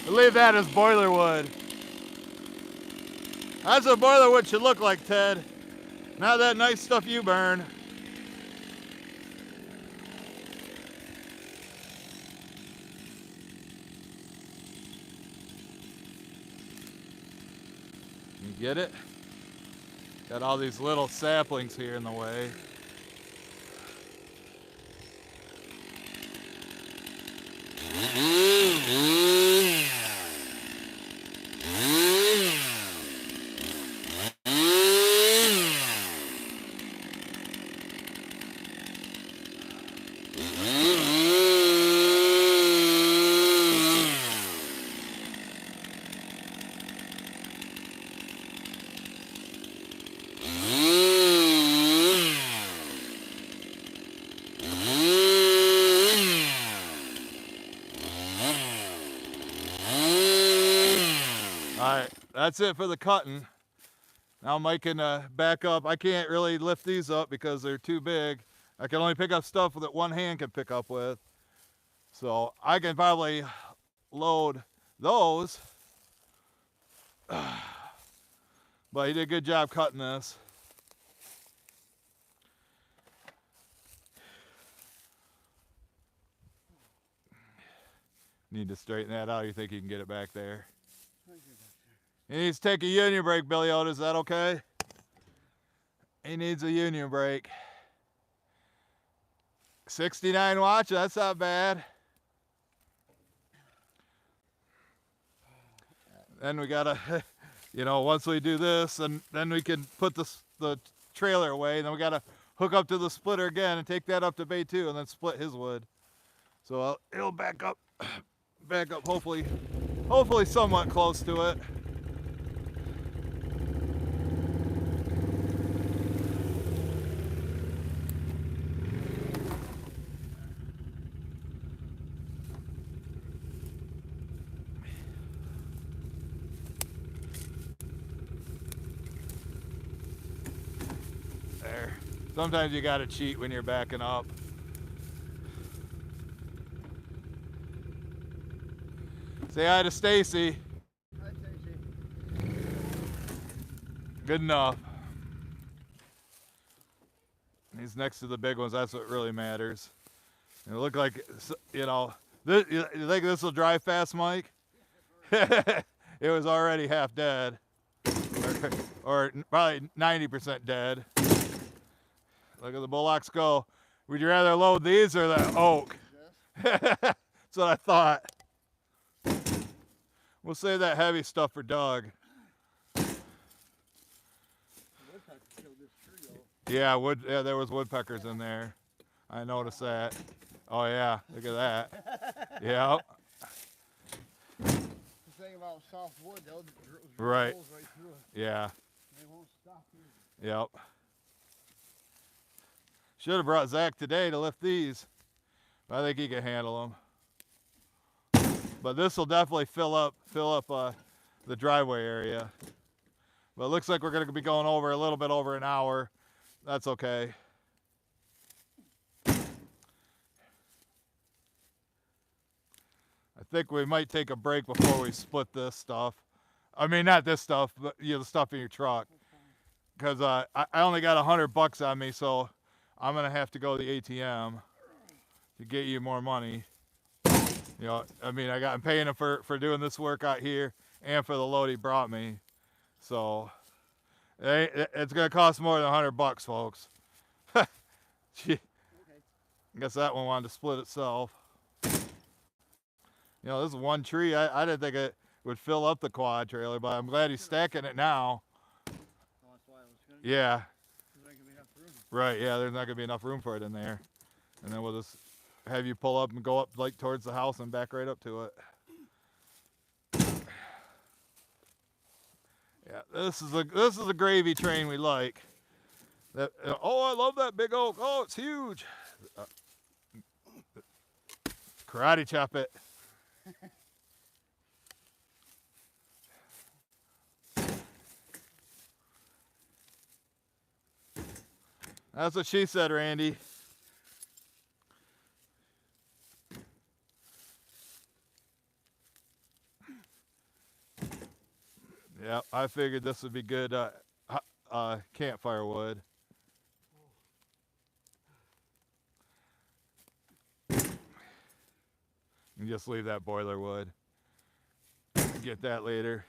Leave that as boiler wood. That's what boiler wood should look like, Ted. Not that nice stuff you burn. You get it? Got all these little saplings here in the way. Alright, that's it for the cutting. Now Mike can back up. I can't really lift these up because they're too big. I can only pick up stuff that one hand can pick up with. So I can probably load those. But he did a good job cutting this. Need to straighten that out. You think you can get it back there? He needs to take a union brake, Billy Otis. Is that okay? He needs a union brake. 69 watts, that's not bad. Then we gotta, you know, once we do this, and then we can put the trailer away, and then we gotta hook up to the splitter again and take that up to bay 2 and then split his wood. So it'll back up hopefully somewhat close to it. There. Sometimes you gotta cheat when you're backing up. Say hi to Stacy. Hi, Stacy. Good enough. He's next to the big ones. That's what really matters. It looked like, you know, you think this will drive fast, Mike? It was already half dead, or probably 90% dead. Look at the bullocks go. Would you rather load these or the oak? That's what I thought. We'll save that heavy stuff for Doug. Yeah, there was woodpeckers in there. I noticed that. Oh yeah, look at that. Yeah. The thing about soft wood, they'll drill Right. holes right through it. Yeah. They won't stop either. Yep. Should have brought Zach today to lift these. I think he can handle them. But this will definitely fill up the driveway area. But it looks like we're going to be going over a little bit over an hour. That's okay. I think we might take a break before we split this stuff. I mean, not this stuff, but you know, the stuff in your truck. Because I only got $100 on me, so I'm gonna have to go to the ATM to get you more money. You know, I mean, I'm paying him for doing this work out here and for the load he brought me. So it's gonna cost more than $100, folks. Gee, I guess that one wanted to split itself. You know, this is one tree. I didn't think it would fill up the quad trailer, but I'm glad he's stacking it now. Yeah. Right, yeah, there's not gonna be enough room for it in there. And then we'll just have you pull up and go up like towards the house and back right up to it. Yeah, this is a gravy train we like. Oh, I love that big oak. Oh, it's huge. Karate chop it. That's what she said, Randy. Yeah, I figured this would be good campfire wood. And just leave that boiler wood. Get that later.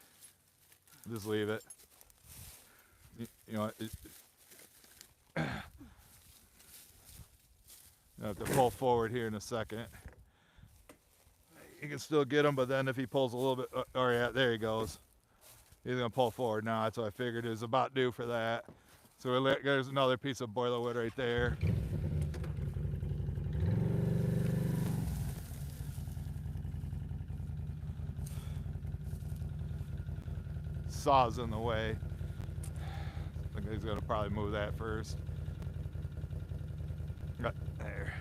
Just leave it. You know, I have to pull forward here in a second. You can still get him, but then if he pulls a little bit, oh yeah, there he goes. He's gonna pull forward now. That's what I figured it was about due for that. So there's another piece of boiler wood right there. Saw's in the way. I think he's gonna probably move that first. Right there.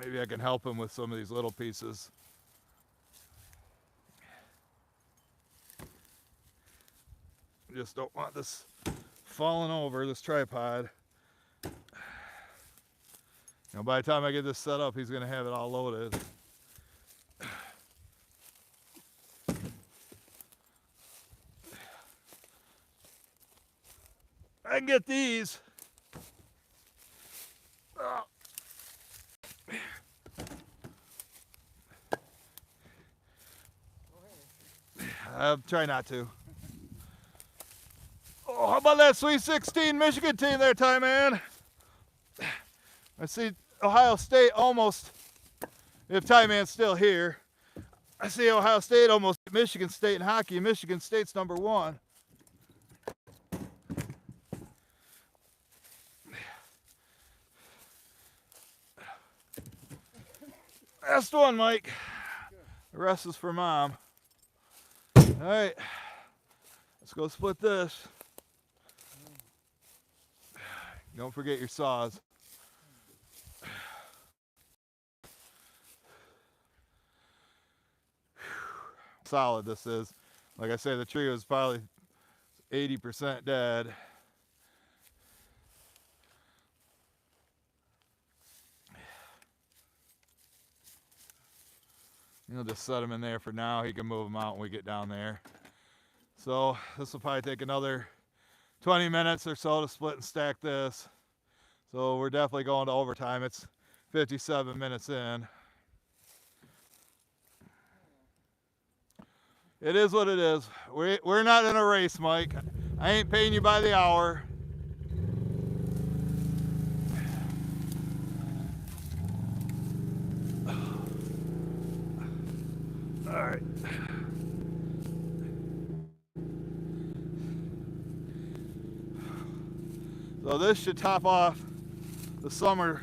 Maybe I can help him with some of these little pieces. Just don't want this falling over, this tripod. You know, by the time I get this set up, he's gonna have it all loaded. I can get these. I'll try not to. Oh, how about that Sweet 16 Michigan team there, Ty Man? I see Ohio State almost, if Ty Man's still here, I see Ohio State almost beat Michigan State in hockey. Michigan State's #1. Last one, Mike. The rest is for Mom. All right, let's go split this. Don't forget your saws. Solid this is. Like I say, the tree was probably 80% dead. You'll just set him in there for now. He can move them out when we get down there. So this will probably take another 20 minutes or so to split and stack this. So we're definitely going to overtime. It's 57 minutes in. It is what it is. We're not in a race, Mike. I ain't paying you by the hour. All right. So this should top off the summer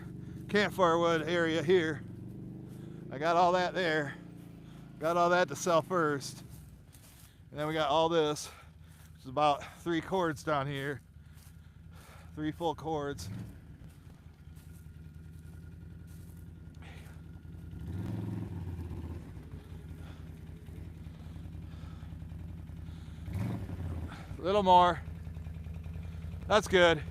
Firewood area here. I got all that there. Got all that to sell first. And then we got all this, which is about 3 cords down here. 3 full cords. A little more. That's good.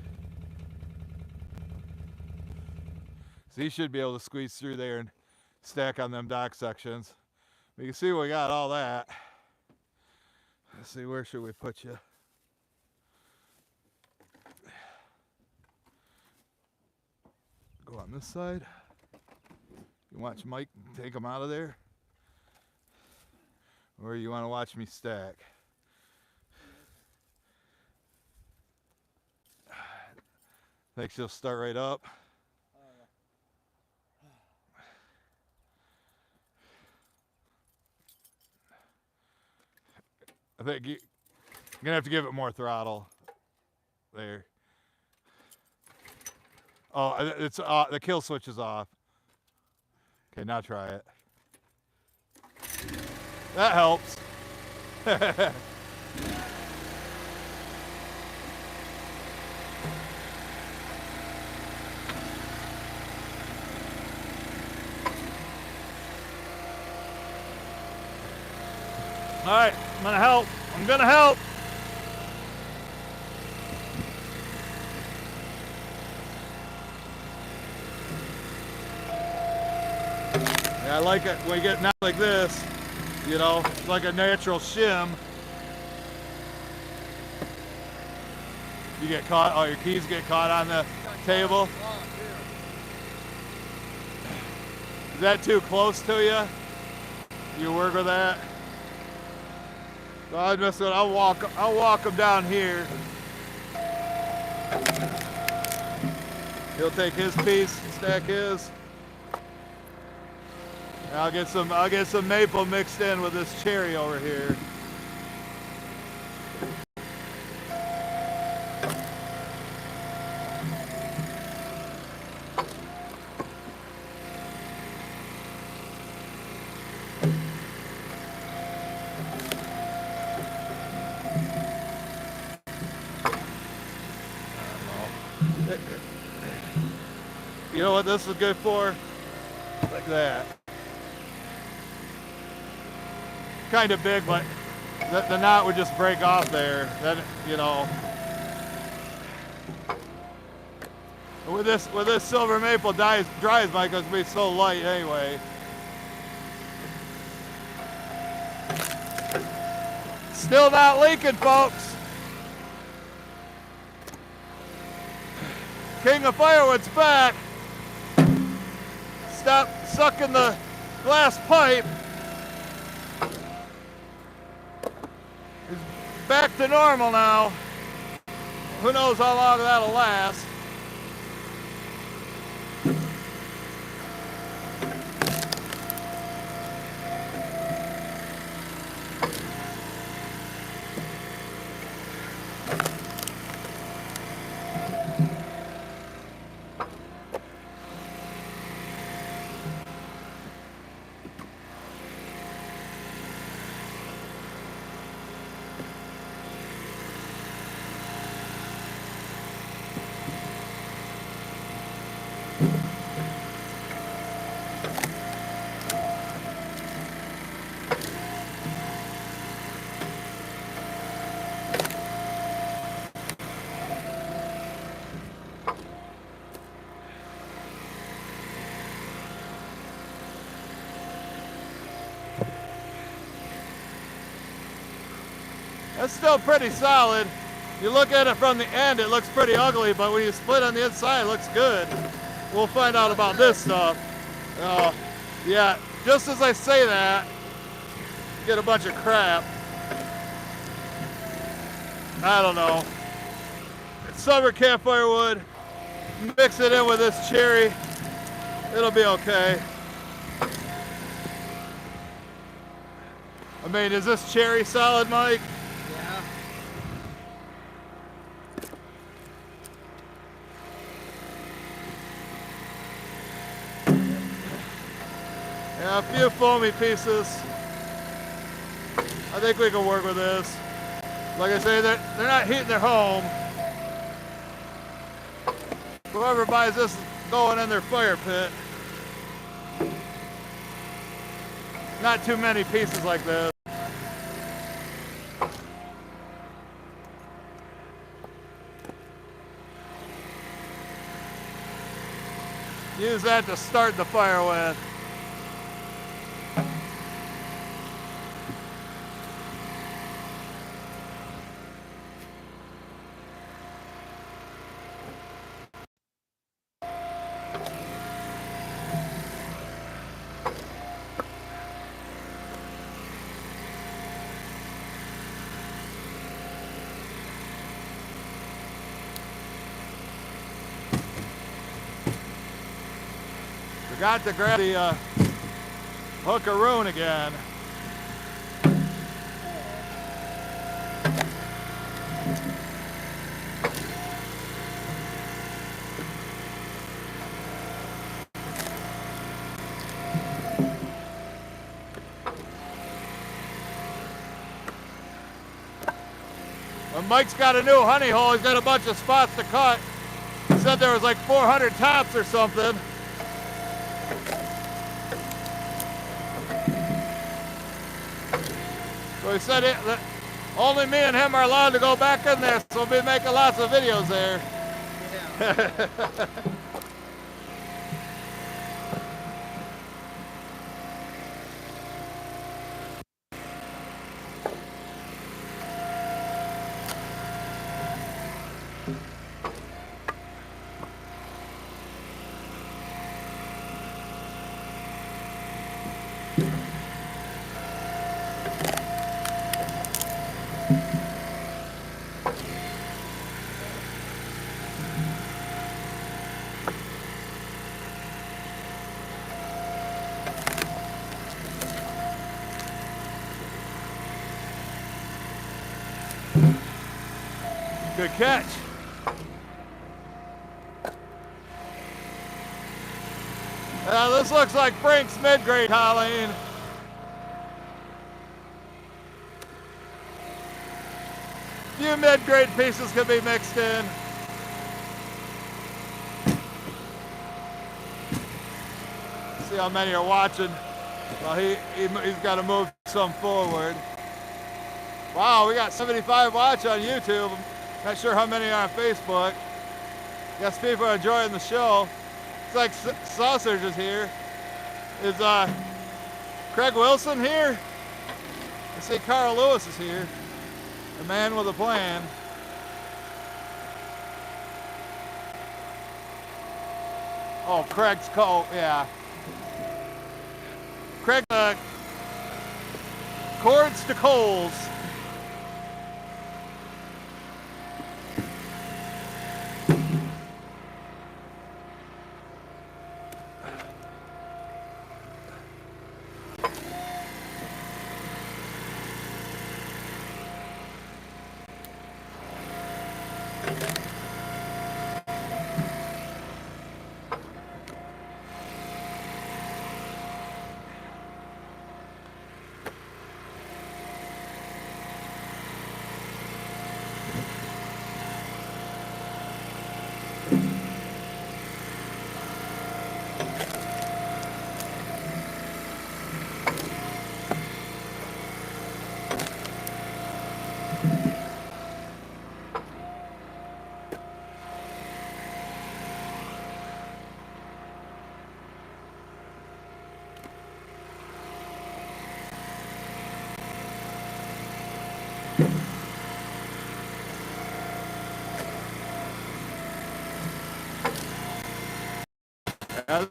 So you should be able to squeeze through there and stack on them dock sections. You can see we got all that. Let's see, where should we put you? Go on this side. You watch Mike take them out of there? Or you want to watch me stack? Think she'll start right up? I think you're gonna have to give it more throttle. There. Oh, it's the kill switch is off. Okay, now try it. That helps. All right, I'm gonna help. I'm gonna help. Yeah, I like it when you get now like this, you know, it's like a natural shim. You get caught, oh, your keys get caught on the table. Is that too close to you? You work with that? So I'll walk him down here. He'll take his piece and stack his. And I'll get some maple mixed in with this cherry over here. You know what this is good for? Like that. Kind of big, but the knot would just break off there. Then, you know. With this silver maple dries, Mike, it's gonna be so light anyway. Still not leaking, folks. King of Firewood's back. Stop sucking the glass pipe. He's back to normal now. Who knows how long that'll last. That's still pretty solid. You look at it from the end, it looks pretty ugly, but when you split on the inside, it looks good. We'll find out about this stuff. Yeah, just as I say that, get a bunch of crap. I don't know. It's summer campfire wood. Mix it in with this cherry. It'll be okay. I mean, is this cherry solid, Mike? Yeah, a few foamy pieces. I think we can work with this. Like I say, they're not heating their home. Whoever buys this is going in their fire pit. Not too many pieces like this. Use that to start the fire with. Forgot to grab the hookaroon again. When Mike's got a new honey hole, he's got a bunch of spots to cut. He said there was like 400 tops or something. So he said that only me and him are allowed to go back in there, so we'll be making lots of videos there. Yeah. Good catch. This looks like Frank's mid-grade, Colleen. A few mid-grade pieces could be mixed in. See how many are watching. Well, he's got to move some forward. Wow, we got 75 watch on YouTube. Not sure how many are on Facebook. Guess people are enjoying the show. It's like Sausage is here. Is Craig Wilson here? I see Carl Lewis is here. The man with a plan. Oh, Craig's coat, yeah. Craig, cords to coals.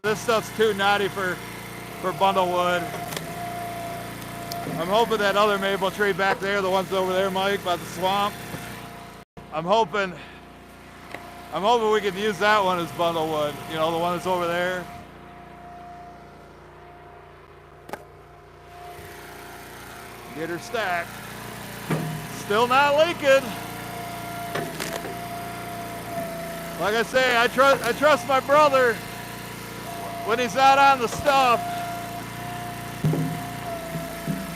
This stuff's too knotty for bundle wood. I'm hoping that other maple tree back there, the ones over there, Mike, by the swamp, I'm hoping we can use that one as bundle wood. You know, the one that's over there. Get her stacked. Still not leaking. Like I say, I trust my brother when he's not on the stuff.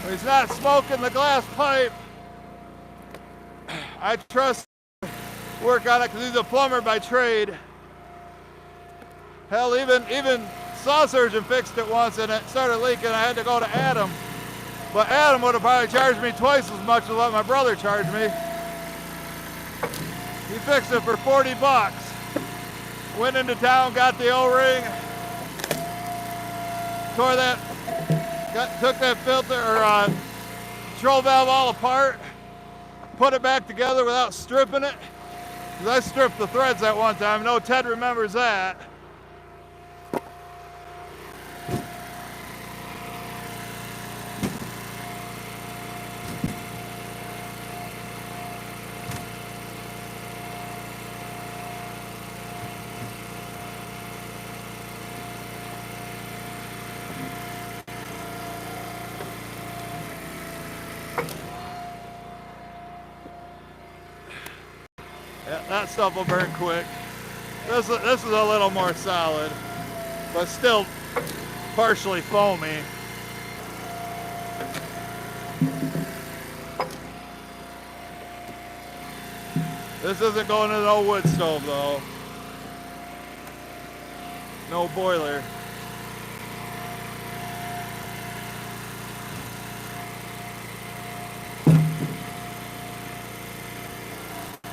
When he's not smoking the glass pipe. I trust work on it because he's a plumber by trade. Hell, even Saw Surgeon fixed it once and it started leaking. I had to go to Adam. But Adam would have probably charged me twice as much as what my brother charged me. He fixed it for 40 bucks. Went into town, got the O-ring, took that filter or control valve all apart, put it back together without stripping it. Cause I stripped the threads at one time. No, Ted remembers that. Yeah, that stuff will burn quick. This is a little more solid, but still partially foamy. This isn't going in no wood stove though. No boiler.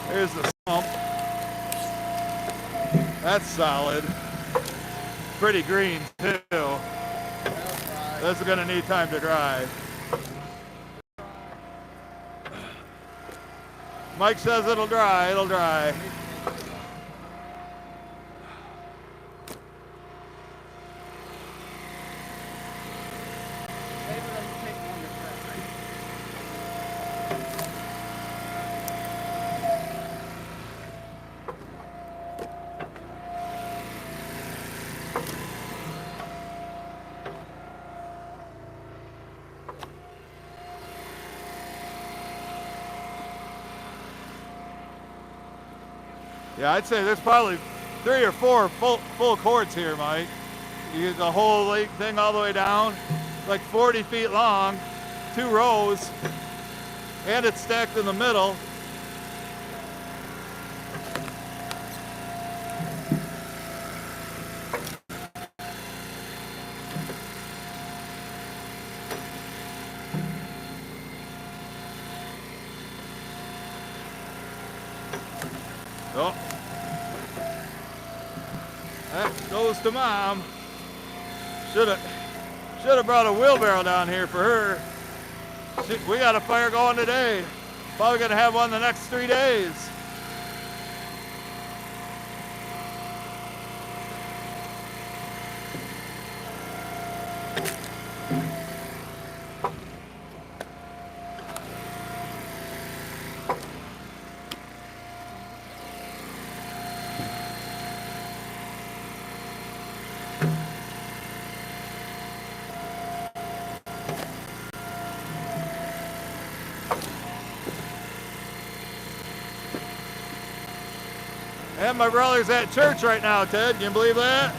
Here's the sump. That's solid. Pretty green too. This is gonna need time to dry. Mike says it'll dry, it'll dry. Yeah, I'd say there's probably 3 or 4 full cords here, Mike. You get the whole thing all the way down, like 40 feet long, 2 rows, and it's stacked in the middle. Oh. Toast to Mom. Should have brought a wheelbarrow down here for her. We got a fire going today. Probably gonna have one the next 3 days. And my brother's at church right now, Ted. Can you believe that?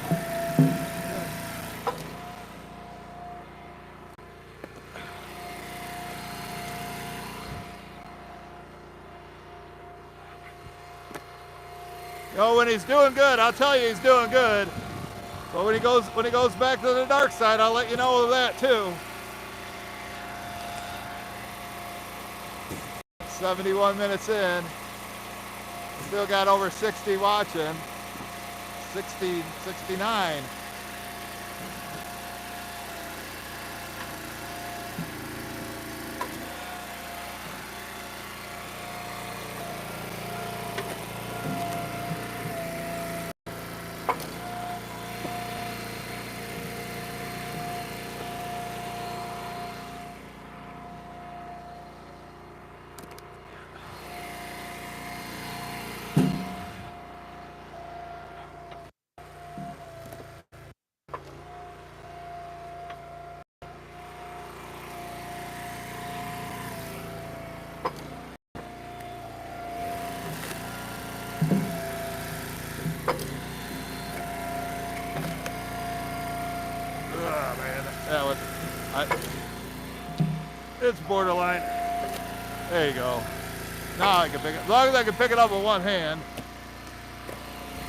You know, when he's doing good, I'll tell you he's doing good. But when he goes back to the dark side, I'll let you know of that too. 71 minutes in. Still got over 60 watching. 60, 69. It's borderline. There you go. Now I can pick it. As long as I can pick it up with one hand.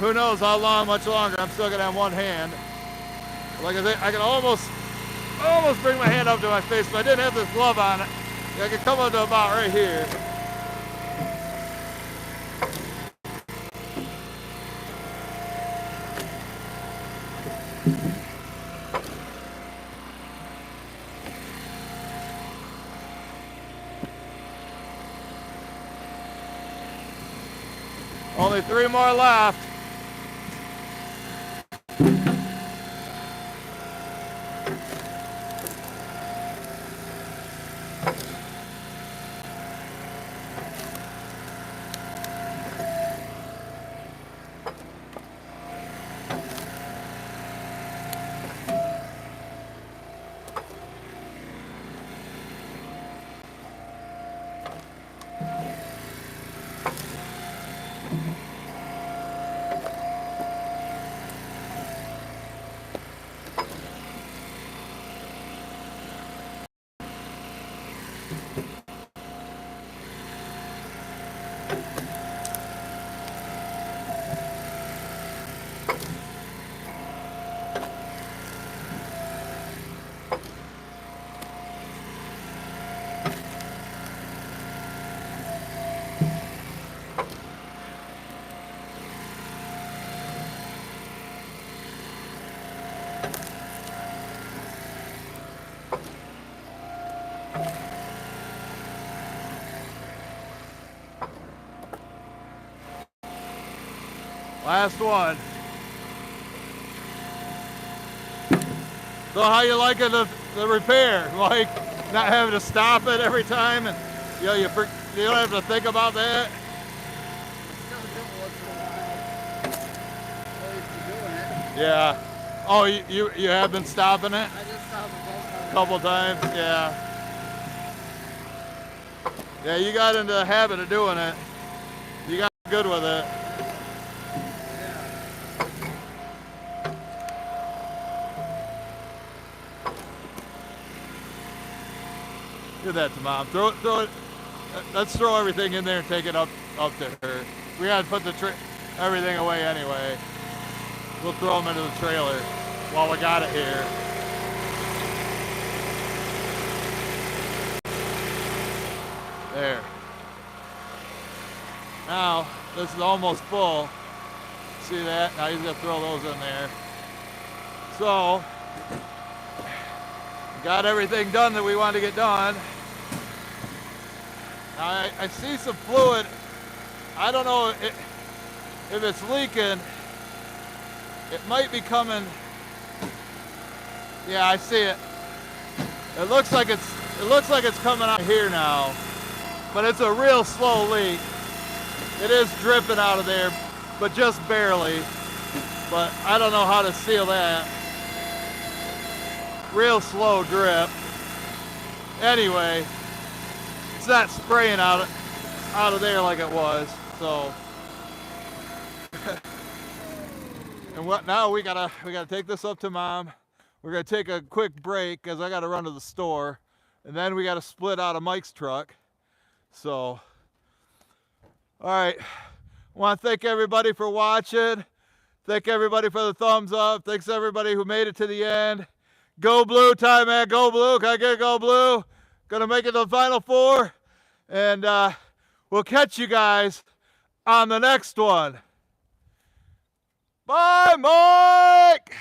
Who knows how long, much longer. I'm still gonna have one hand. Like I said, I can almost bring my hand up to my face, but I didn't have this glove on it. I could come up to about right here. Only 3 more left. Last one. So how you liking the repair? Like not having to stop it every time, and you know you don't have to think about that. Yeah. Oh, you have been stopping it? I just stopped it a couple times. Yeah. Yeah, you got into the habit of doing it. You got good with it. Give that to Mom. Throw it. Let's throw everything in there and take it up to her. We gotta put everything away anyway. We'll throw them into the trailer while we got it here. There. Now, this is almost full. See that? Now he's gonna throw those in there. So, got everything done that we wanted to get done. I see some fluid. I don't know if it's leaking. It might be coming. Yeah, I see it. It looks like it's coming out here now, but it's a real slow leak. It is dripping out of there, but just barely. But I don't know how to seal that. Real slow drip. Anyway, it's not spraying out of there like it was. So, and what now? We gotta take this up to Mom. We're gonna take a quick break because I gotta run to the store, and then we gotta split out of Mike's truck. So, all right. I want to thank everybody for watching. Thank everybody for the thumbs up. Thanks everybody who made it to the end. Go blue time, man. Go blue. Can I get a go blue? Gonna make it to the final four. And we'll catch you guys on the next one. Bye, Mike!